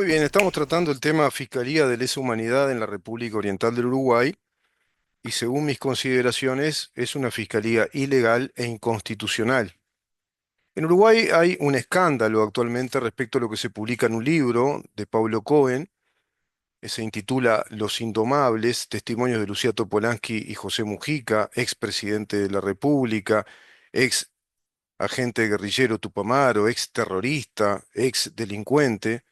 Muy bien, estamos tratando el tema Fiscalía de Lesa Humanidad en la República Oriental del Uruguay y según mis consideraciones es una fiscalía ilegal e inconstitucional. En Uruguay hay un escándalo actualmente respecto a lo que se publica en un libro de Paulo Cohen, que se intitula Los Indomables, testimonios de Lucía Topolansky y José Mujica, ex presidente de la República, ex agente guerrillero Tupamaro, ex terrorista, ex delincuente,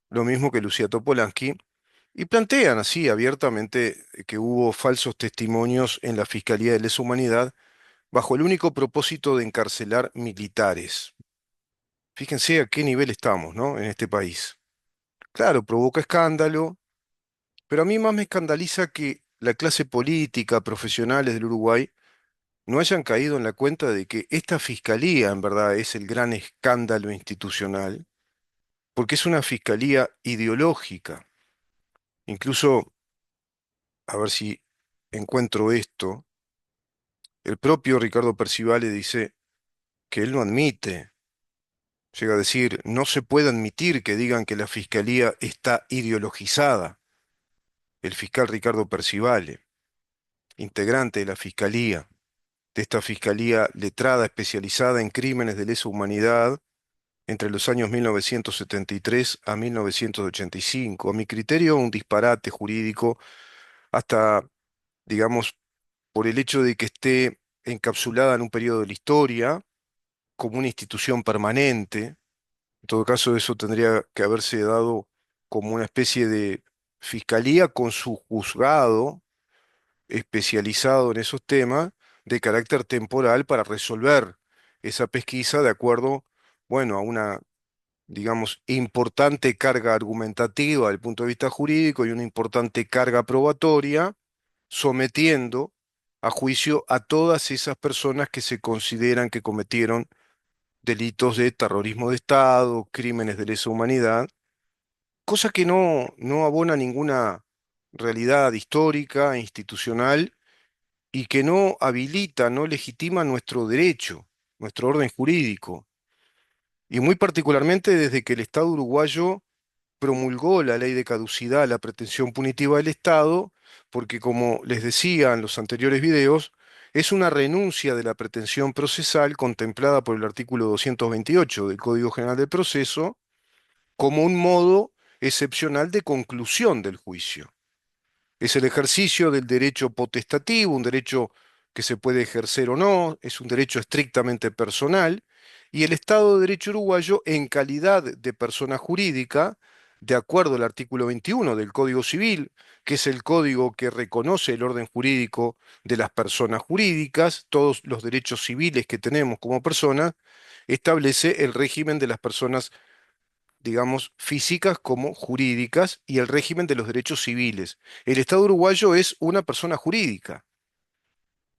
lo mismo que Lucía Topolansky. Y plantean así abiertamente que hubo falsos testimonios en la Fiscalía de Lesa Humanidad bajo el único propósito de encarcelar militares. Fíjense a qué nivel estamos, ¿no? En este país. Claro, provoca escándalo, pero a mí más me escandaliza que la clase política, profesionales del Uruguay, no hayan caído en la cuenta de que esta fiscalía en verdad es el gran escándalo institucional, porque es una fiscalía ideológica. Incluso, a ver si encuentro esto. El propio Ricardo Percivale dice que él no admite, llega a decir, no se puede admitir que digan que la fiscalía está ideologizada. El fiscal Ricardo Percivale, integrante de la fiscalía, de esta fiscalía letrada especializada en crímenes de lesa humanidad entre los años 1973 a 1985. A mi criterio, un disparate jurídico hasta, digamos, por el hecho de que esté encapsulada en un periodo de la historia como una institución permanente. En todo caso, eso tendría que haberse dado como una especie de fiscalía con su juzgado especializado en esos temas de carácter temporal para resolver esa pesquisa de acuerdo, bueno, a una, digamos, importante carga argumentativa desde el punto de vista jurídico y una importante carga probatoria, sometiendo a juicio a todas esas personas que se consideran que cometieron delitos de terrorismo de Estado, crímenes de lesa humanidad, cosa que no abona ninguna realidad histórica, institucional, y que no habilita, no legitima nuestro derecho, nuestro orden jurídico. Y muy particularmente desde que el Estado uruguayo promulgó la ley de caducidad, la pretensión punitiva del Estado, porque como les decía en los anteriores videos, es una renuncia de la pretensión procesal contemplada por el artículo 228 del Código General del Proceso como un modo excepcional de conclusión del juicio. Es el ejercicio del derecho potestativo, un derecho que se puede ejercer o no, es un derecho estrictamente personal, y el Estado de Derecho uruguayo, en calidad de persona jurídica, de acuerdo al artículo 21 del Código Civil, que es el código que reconoce el orden jurídico de las personas jurídicas, todos los derechos civiles que tenemos como personas, establece el régimen de las personas, digamos, físicas como jurídicas y el régimen de los derechos civiles. El Estado uruguayo es una persona jurídica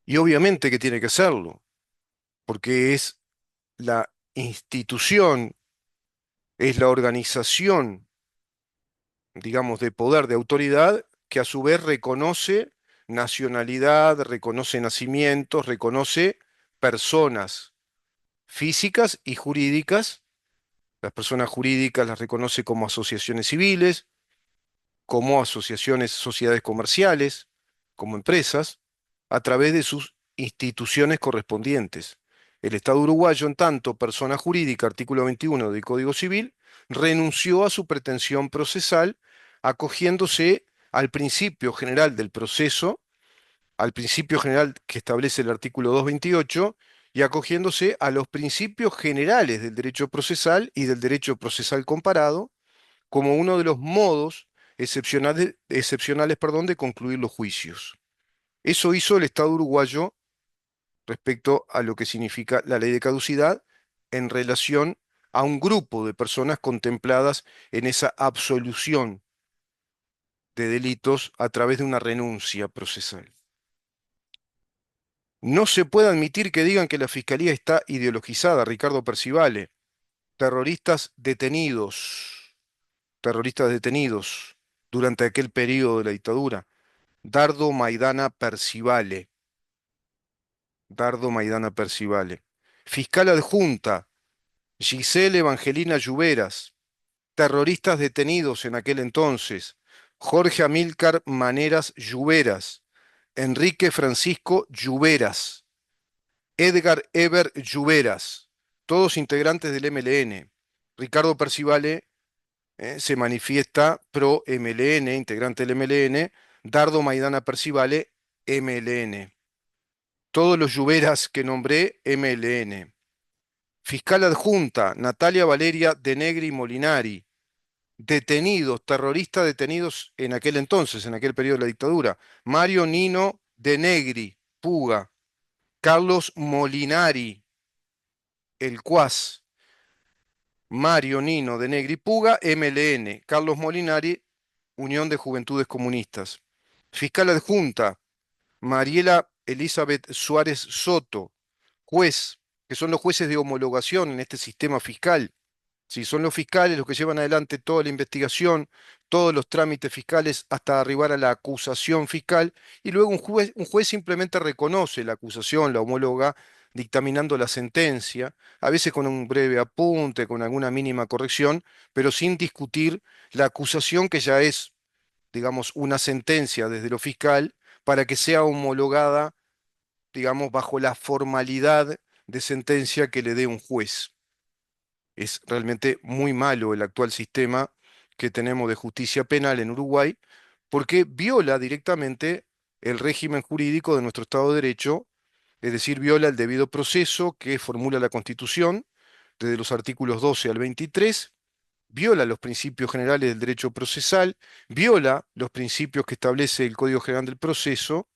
y obviamente que tiene que serlo, porque es la institución, es la organización, digamos, de poder, de autoridad, que a su vez reconoce nacionalidad, reconoce nacimientos, reconoce personas físicas y jurídicas. Las personas jurídicas las reconoce como asociaciones civiles, como asociaciones, sociedades comerciales, como empresas, a través de sus instituciones correspondientes. El Estado uruguayo, en tanto persona jurídica, artículo 21 del Código Civil, renunció a su pretensión procesal, acogiéndose al principio general del proceso, al principio general que establece el artículo 228, y acogiéndose a los principios generales del derecho procesal y del derecho procesal comparado, como uno de los modos excepcionales, perdón, de concluir los juicios. Eso hizo el Estado uruguayo respecto a lo que significa la ley de caducidad en relación a un grupo de personas contempladas en esa absolución de delitos a través de una renuncia procesal. No se puede admitir que digan que la Fiscalía está ideologizada, Ricardo Percivale. Terroristas detenidos, terroristas detenidos durante aquel periodo de la dictadura. Dardo Maidana Percivale. Dardo Maidana Percivale. Fiscal adjunta, Giselle Evangelina Lluveras. terroristas detenidos en aquel entonces: Jorge Amílcar Maneras Lluveras, Enrique Francisco Lluveras, Edgar Eber Lluveras, todos integrantes del MLN. Ricardo Percivale se manifiesta pro MLN, integrante del MLN. Dardo Maidana Percivale, MLN. Todos los Lluveras que nombré, MLN. Fiscal adjunta, Natalia Valeria de Negri Molinari. Detenidos, terroristas detenidos en aquel entonces, en aquel periodo de la dictadura: Mario Nino de Negri, Puga; Carlos Molinari, el Cuas; Mario Nino de Negri Puga, MLN; Carlos Molinari, Unión de Juventudes Comunistas. Fiscal adjunta, Mariela Elizabeth Suárez Soto. Juez, que son los jueces de homologación en este sistema fiscal. Sí, son los fiscales los que llevan adelante toda la investigación, todos los trámites fiscales hasta arribar a la acusación fiscal, y luego un juez simplemente reconoce la acusación, la homóloga, dictaminando la sentencia, a veces con un breve apunte, con alguna mínima corrección, pero sin discutir la acusación, que ya es, digamos, una sentencia desde lo fiscal, para que sea homologada, digamos, bajo la formalidad de sentencia que le dé un juez. Es realmente muy malo el actual sistema que tenemos de justicia penal en Uruguay, porque viola directamente el régimen jurídico de nuestro Estado de Derecho, es decir, viola el debido proceso que formula la Constitución desde los artículos 12 al 23, viola los principios generales del derecho procesal, viola los principios que establece el Código General del Proceso,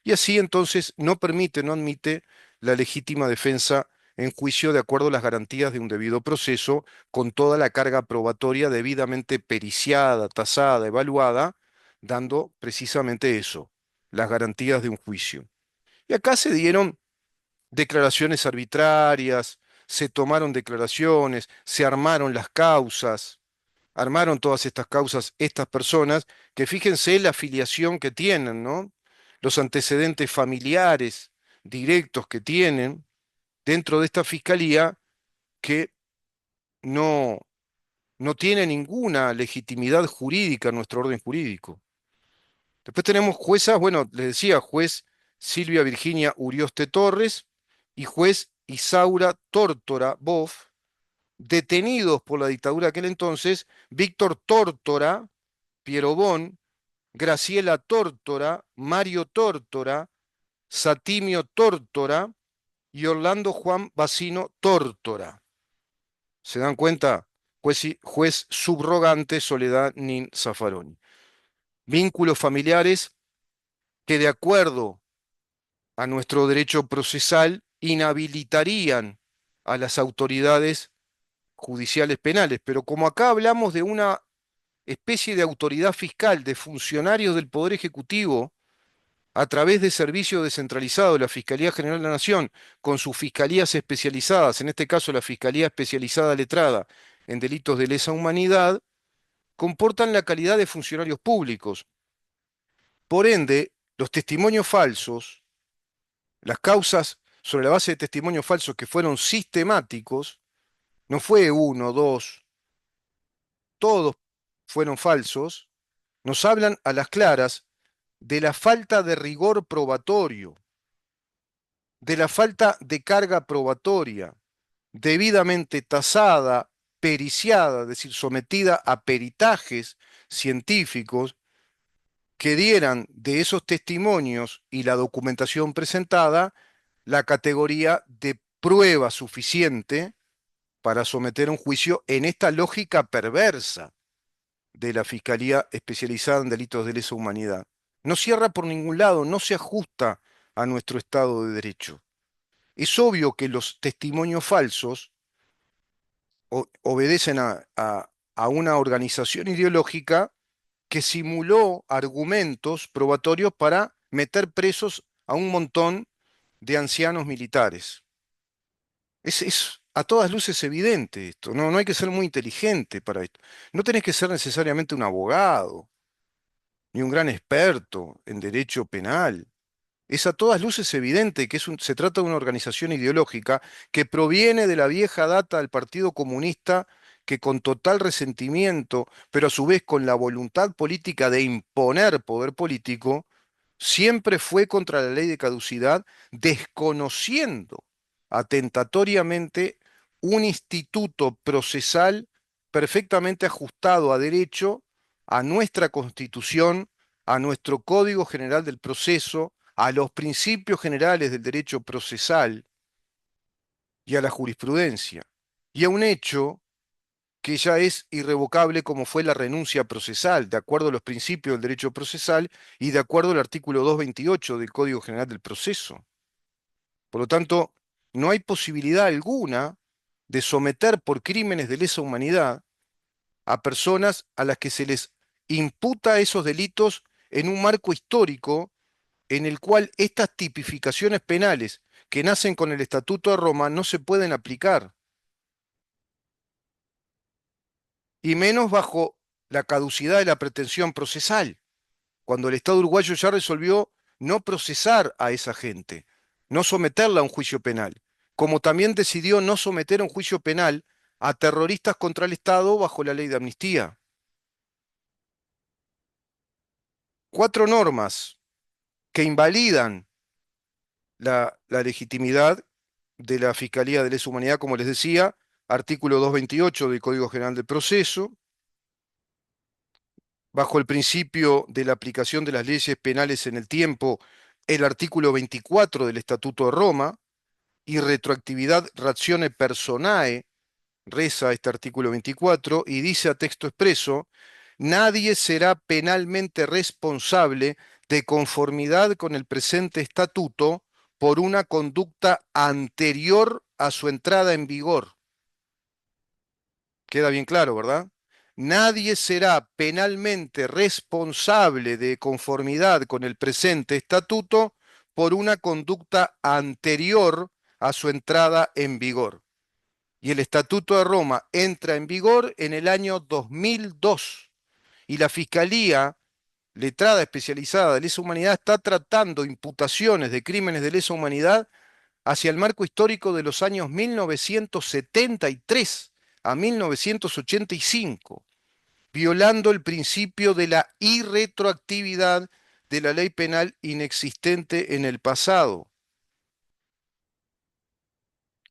y así entonces no permite, no admite la legítima defensa en juicio de acuerdo a las garantías de un debido proceso, con toda la carga probatoria debidamente periciada, tasada, evaluada, dando precisamente eso, las garantías de un juicio. Y acá se dieron declaraciones arbitrarias, se tomaron declaraciones, se armaron las causas, armaron todas estas causas estas personas, que fíjense la afiliación que tienen, ¿no? Los antecedentes familiares directos que tienen dentro de esta fiscalía, que no, no tiene ninguna legitimidad jurídica en nuestro orden jurídico. Después tenemos juezas, bueno, les decía, juez Silvia Virginia Urioste Torres y juez Isaura Tórtora Boff, detenidos por la dictadura de aquel entonces: Víctor Tórtora, Piero Bon, Graciela Tórtora, Mario Tórtora, Satimio Tórtora y Orlando Juan Bacino Tórtora. ¿Se dan cuenta? Juez subrogante Soledad Nin Zaffaroni. Vínculos familiares que, de acuerdo a nuestro derecho procesal, inhabilitarían a las autoridades judiciales penales. Pero como acá hablamos de una especie de autoridad fiscal, de funcionarios del Poder Ejecutivo, a través de servicio descentralizado de la Fiscalía General de la Nación, con sus fiscalías especializadas, en este caso la Fiscalía Especializada Letrada en Delitos de Lesa Humanidad, comportan la calidad de funcionarios públicos. Por ende, los testimonios falsos, las causas sobre la base de testimonios falsos que fueron sistemáticos, no fue uno, dos, todos fueron falsos, nos hablan a las claras de la falta de rigor probatorio, de la falta de carga probatoria, debidamente tasada, periciada, es decir, sometida a peritajes científicos que dieran de esos testimonios y la documentación presentada la categoría de prueba suficiente para someter a un juicio en esta lógica perversa de la Fiscalía Especializada en Delitos de Lesa Humanidad. No cierra por ningún lado, no se ajusta a nuestro Estado de Derecho. Es obvio que los testimonios falsos obedecen a una organización ideológica que simuló argumentos probatorios para meter presos a un montón de ancianos militares. Es a todas luces evidente esto. No, no hay que ser muy inteligente para esto. No tenés que ser necesariamente un abogado ni un gran experto en derecho penal. Es a todas luces evidente que se trata de una organización ideológica que proviene de la vieja data del Partido Comunista, que con total resentimiento, pero a su vez con la voluntad política de imponer poder político, siempre fue contra la ley de caducidad, desconociendo atentatoriamente un instituto procesal perfectamente ajustado a derecho, a nuestra Constitución, a nuestro Código General del Proceso, a los principios generales del derecho procesal y a la jurisprudencia, y a un hecho que ya es irrevocable como fue la renuncia procesal, de acuerdo a los principios del derecho procesal y de acuerdo al artículo 228 del Código General del Proceso. Por lo tanto, no hay posibilidad alguna de someter por crímenes de lesa humanidad a personas a las que se les imputa esos delitos en un marco histórico en el cual estas tipificaciones penales que nacen con el Estatuto de Roma no se pueden aplicar, y menos bajo la caducidad de la pretensión procesal, cuando el Estado uruguayo ya resolvió no procesar a esa gente, no someterla a un juicio penal, como también decidió no someter a un juicio penal a terroristas contra el Estado bajo la ley de amnistía. Cuatro normas que invalidan la legitimidad de la Fiscalía de Lesa Humanidad, como les decía, artículo 228 del Código General del Proceso, bajo el principio de la aplicación de las leyes penales en el tiempo, el artículo 24 del Estatuto de Roma, y retroactividad ratione personae, reza este artículo 24, y dice a texto expreso, nadie será penalmente responsable de conformidad con el presente estatuto por una conducta anterior a su entrada en vigor. Queda bien claro, ¿verdad? Nadie será penalmente responsable de conformidad con el presente estatuto por una conducta anterior a su entrada en vigor. Y el Estatuto de Roma entra en vigor en el año 2002. Y la Fiscalía letrada especializada de lesa humanidad está tratando imputaciones de crímenes de lesa humanidad hacia el marco histórico de los años 1973 a 1985, violando el principio de la irretroactividad de la ley penal inexistente en el pasado.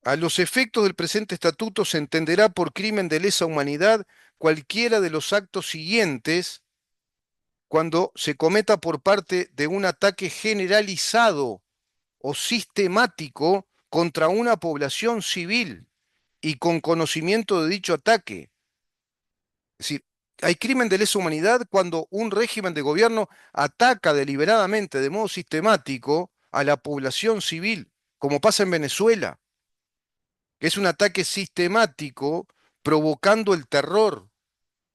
A los efectos del presente estatuto se entenderá por crimen de lesa humanidad cualquiera de los actos siguientes cuando se cometa por parte de un ataque generalizado o sistemático contra una población civil y con conocimiento de dicho ataque. Es decir, hay crimen de lesa humanidad cuando un régimen de gobierno ataca deliberadamente, de modo sistemático, a la población civil, como pasa en Venezuela, que es un ataque sistemático provocando el terror,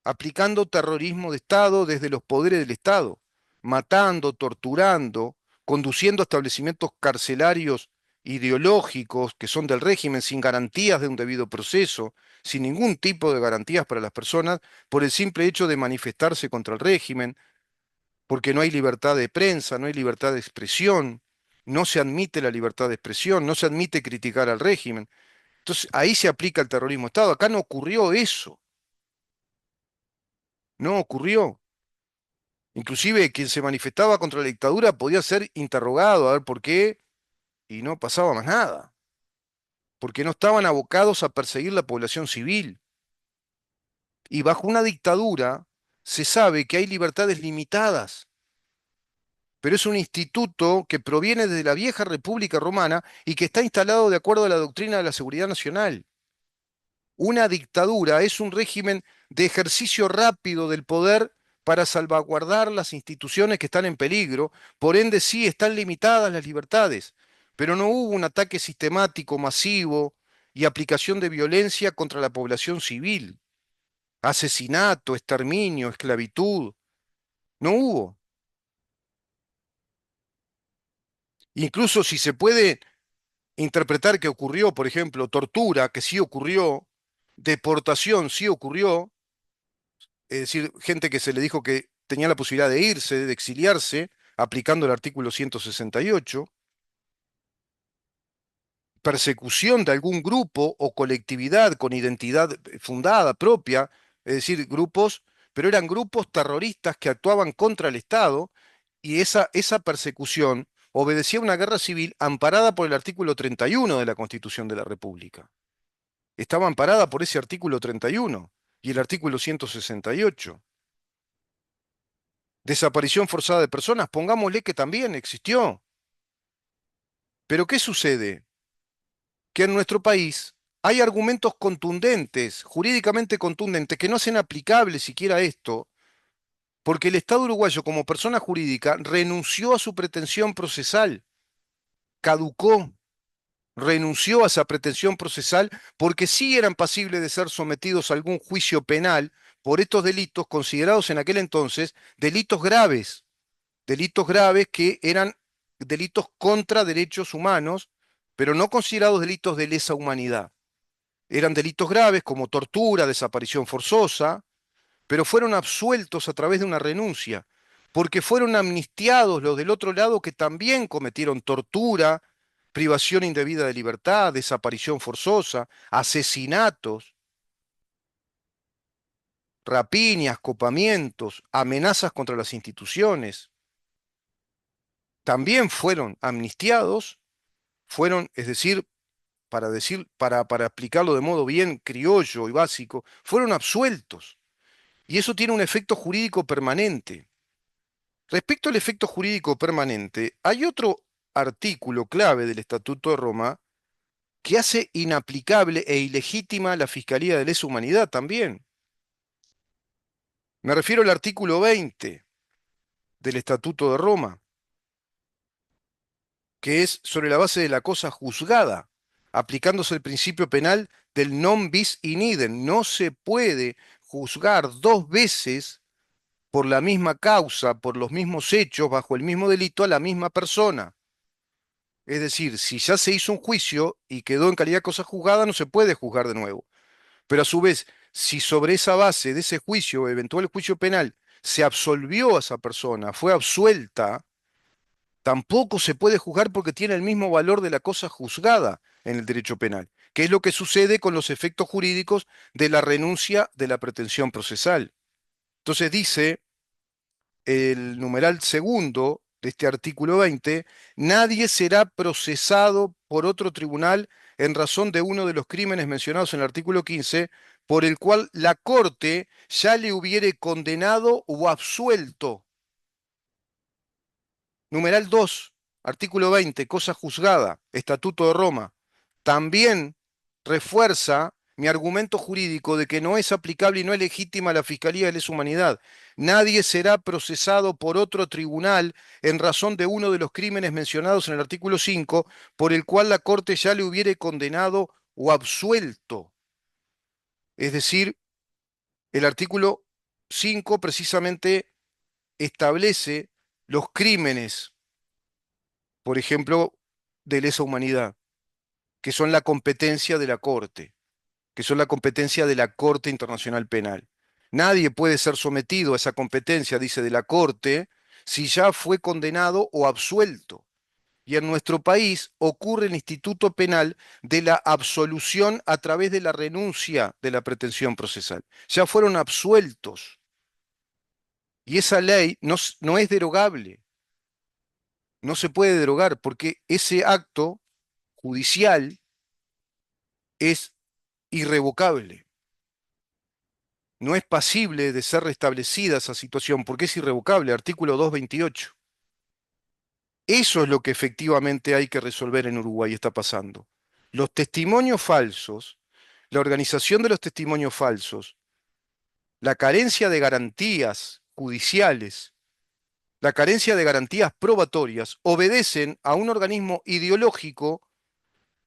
aplicando terrorismo de Estado desde los poderes del Estado, matando, torturando, conduciendo a establecimientos carcelarios ideológicos que son del régimen sin garantías de un debido proceso, sin ningún tipo de garantías para las personas, por el simple hecho de manifestarse contra el régimen, porque no hay libertad de prensa, no hay libertad de expresión, no se admite la libertad de expresión, no se admite criticar al régimen. Entonces ahí se aplica el terrorismo de Estado. Acá no ocurrió eso, no ocurrió. Inclusive quien se manifestaba contra la dictadura podía ser interrogado a ver por qué y no pasaba más nada, porque no estaban abocados a perseguir la población civil. Y bajo una dictadura se sabe que hay libertades limitadas, pero es un instituto que proviene de la vieja República Romana y que está instalado de acuerdo a la doctrina de la seguridad nacional. Una dictadura es un régimen de ejercicio rápido del poder para salvaguardar las instituciones que están en peligro, por ende sí están limitadas las libertades, pero no hubo un ataque sistemático, masivo y aplicación de violencia contra la población civil, asesinato, exterminio, esclavitud, no hubo. Incluso si se puede interpretar que ocurrió, por ejemplo, tortura, que sí ocurrió, deportación sí ocurrió, es decir, gente que se le dijo que tenía la posibilidad de irse, de exiliarse, aplicando el artículo 168. persecución de algún grupo o colectividad con identidad fundada propia, es decir, grupos, pero eran grupos terroristas que actuaban contra el Estado y esa persecución obedecía a una guerra civil amparada por el artículo 31 de la Constitución de la República. Estaba amparada por ese artículo 31 y el artículo 168. Desaparición forzada de personas, pongámosle que también existió. Pero ¿qué sucede? Que en nuestro país hay argumentos contundentes, jurídicamente contundentes, que no hacen aplicable siquiera esto, porque el Estado uruguayo como persona jurídica renunció a su pretensión procesal, caducó, renunció a esa pretensión procesal porque sí eran pasibles de ser sometidos a algún juicio penal por estos delitos considerados en aquel entonces delitos graves que eran delitos contra derechos humanos, pero no considerados delitos de lesa humanidad. Eran delitos graves como tortura, desaparición forzosa, pero fueron absueltos a través de una renuncia, porque fueron amnistiados los del otro lado que también cometieron tortura, privación indebida de libertad, desaparición forzosa, asesinatos, rapiñas, copamientos, amenazas contra las instituciones. También fueron amnistiados, fueron, es decir, para explicarlo de modo bien criollo y básico, fueron absueltos. Y eso tiene un efecto jurídico permanente. Respecto al efecto jurídico permanente, hay otro artículo clave del Estatuto de Roma que hace inaplicable e ilegítima la Fiscalía de Lesa Humanidad también. Me refiero al artículo 20 del Estatuto de Roma, que es sobre la base de la cosa juzgada, aplicándose el principio penal del non bis in idem. No se puede juzgar dos veces por la misma causa, por los mismos hechos, bajo el mismo delito a la misma persona. Es decir, si ya se hizo un juicio y quedó en calidad de cosa juzgada, no se puede juzgar de nuevo. Pero a su vez, si sobre esa base de ese juicio, eventual juicio penal, se absolvió a esa persona, fue absuelta, tampoco se puede juzgar porque tiene el mismo valor de la cosa juzgada en el derecho penal, que es lo que sucede con los efectos jurídicos de la renuncia de la pretensión procesal. Entonces dice el numeral segundo de este artículo 20, nadie será procesado por otro tribunal en razón de uno de los crímenes mencionados en el artículo 15, por el cual la Corte ya le hubiere condenado o absuelto. Numeral 2, artículo 20, cosa juzgada, Estatuto de Roma. También refuerza mi argumento jurídico de que no es aplicable y no es legítima la Fiscalía de Lesa Humanidad. Nadie será procesado por otro tribunal en razón de uno de los crímenes mencionados en el artículo 5, por el cual la Corte ya le hubiere condenado o absuelto. Es decir, el artículo 5 precisamente establece los crímenes, por ejemplo, de lesa humanidad, que son la competencia de la Corte, que son la competencia de la Corte Internacional Penal. Nadie puede ser sometido a esa competencia, dice, de la Corte, si ya fue condenado o absuelto. Y en nuestro país ocurre el instituto penal de la absolución a través de la renuncia de la pretensión procesal. Ya fueron absueltos. Y esa ley no es derogable, no se puede derogar porque ese acto judicial es irrevocable. No es pasible de ser restablecida esa situación porque es irrevocable, artículo 228. Eso es lo que efectivamente hay que resolver en Uruguay, está pasando. Los testimonios falsos, la organización de los testimonios falsos, la carencia de garantías judiciales, la carencia de garantías probatorias, obedecen a un organismo ideológico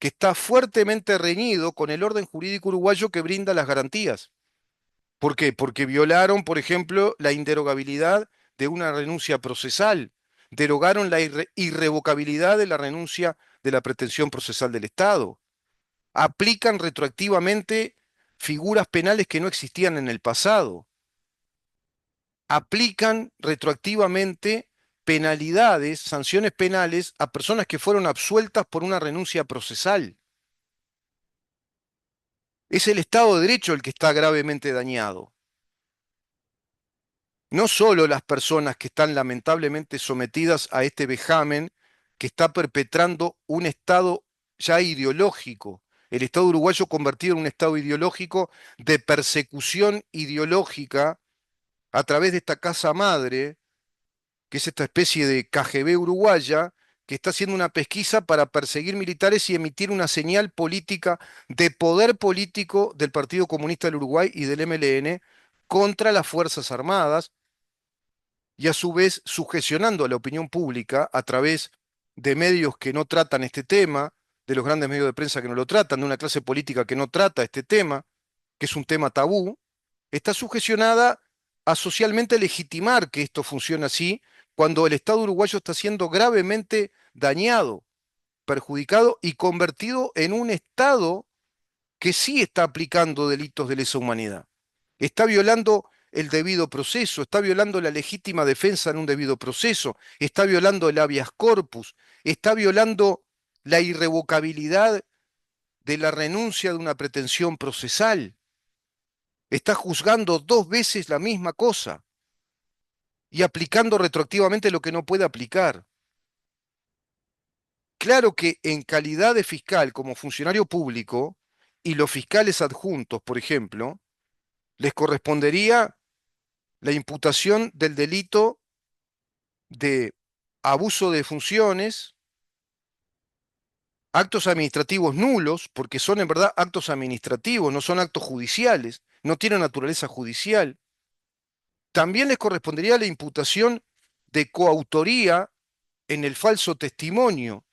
que está fuertemente reñido con el orden jurídico uruguayo que brinda las garantías. ¿Por qué? Porque violaron, por ejemplo, la inderogabilidad de una renuncia procesal, derogaron la irrevocabilidad de la renuncia de la pretensión procesal del Estado, aplican retroactivamente figuras penales que no existían en el pasado, aplican retroactivamente penalidades, sanciones penales a personas que fueron absueltas por una renuncia procesal. Es el Estado de Derecho el que está gravemente dañado. No solo las personas que están lamentablemente sometidas a este vejamen que está perpetrando un Estado ya ideológico, el Estado uruguayo convertido en un Estado ideológico de persecución ideológica a través de esta casa madre, que es esta especie de KGB uruguaya, que está haciendo una pesquisa para perseguir militares y emitir una señal política de poder político del Partido Comunista del Uruguay y del MLN contra las Fuerzas Armadas y a su vez sugestionando a la opinión pública a través de medios que no tratan este tema, de los grandes medios de prensa que no lo tratan, de una clase política que no trata este tema, que es un tema tabú, está sugestionada a socialmente legitimar que esto funcione así, cuando el Estado uruguayo está siendo gravemente dañado, perjudicado y convertido en un Estado que sí está aplicando delitos de lesa humanidad. Está violando el debido proceso, está violando la legítima defensa en un debido proceso, está violando el habeas corpus, está violando la irrevocabilidad de la renuncia de una pretensión procesal, está juzgando dos veces la misma cosa y aplicando retroactivamente lo que no puede aplicar. Claro que en calidad de fiscal como funcionario público y los fiscales adjuntos, por ejemplo, les correspondería la imputación del delito de abuso de funciones, actos administrativos nulos, porque son en verdad actos administrativos, no son actos judiciales, no tienen naturaleza judicial. También les correspondería la imputación de coautoría en el falso testimonio,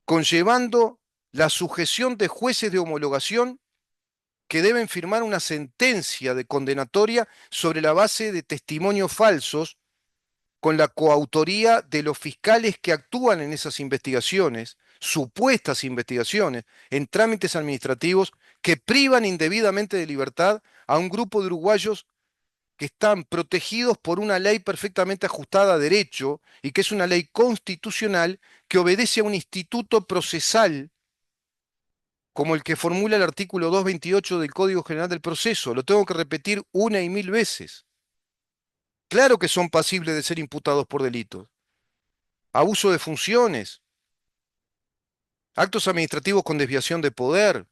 conllevando la sujeción de jueces de homologación que deben firmar una sentencia de condenatoria sobre la base de testimonios falsos con la coautoría de los fiscales que actúan en esas investigaciones, supuestas investigaciones, en trámites administrativos que privan indebidamente de libertad a un grupo de uruguayos que están protegidos por una ley perfectamente ajustada a derecho y que es una ley constitucional que obedece a un instituto procesal como el que formula el artículo 228 del Código General del Proceso. Lo tengo que repetir una y mil veces. Claro que son pasibles de ser imputados por delitos. Abuso de funciones, actos administrativos con desviación de poder.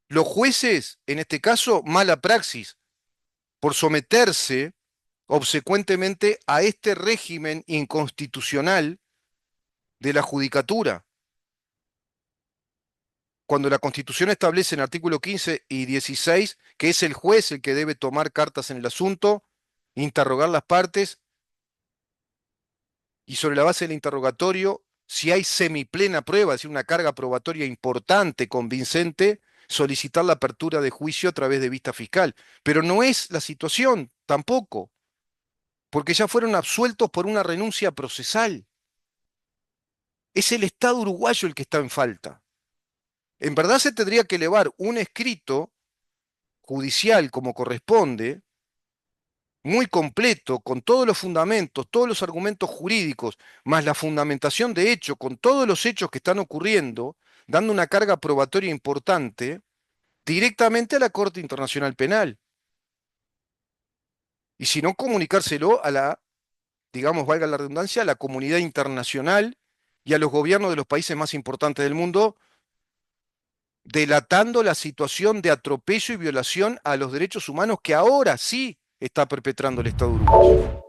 Los jueces, en este caso, mala praxis, por someterse obsecuentemente a este régimen inconstitucional de la judicatura. Cuando la Constitución establece en el artículo 15 y 16 que es el juez el que debe tomar cartas en el asunto, interrogar las partes y sobre la base del interrogatorio, si hay semiplena prueba, es decir, una carga probatoria importante, convincente, solicitar la apertura de juicio a través de vista fiscal. Pero no es la situación tampoco, porque ya fueron absueltos por una renuncia procesal. Es el Estado uruguayo el que está en falta. En verdad se tendría que elevar un escrito judicial como corresponde, muy completo, con todos los fundamentos, todos los argumentos jurídicos, más la fundamentación de hecho, con todos los hechos que están ocurriendo, dando una carga probatoria importante, directamente a la Corte Internacional Penal. Y si no, comunicárselo a la, digamos, valga la redundancia, a la comunidad internacional y a los gobiernos de los países más importantes del mundo, delatando la situación de atropello y violación a los derechos humanos que ahora sí está perpetrando el Estado uruguayo.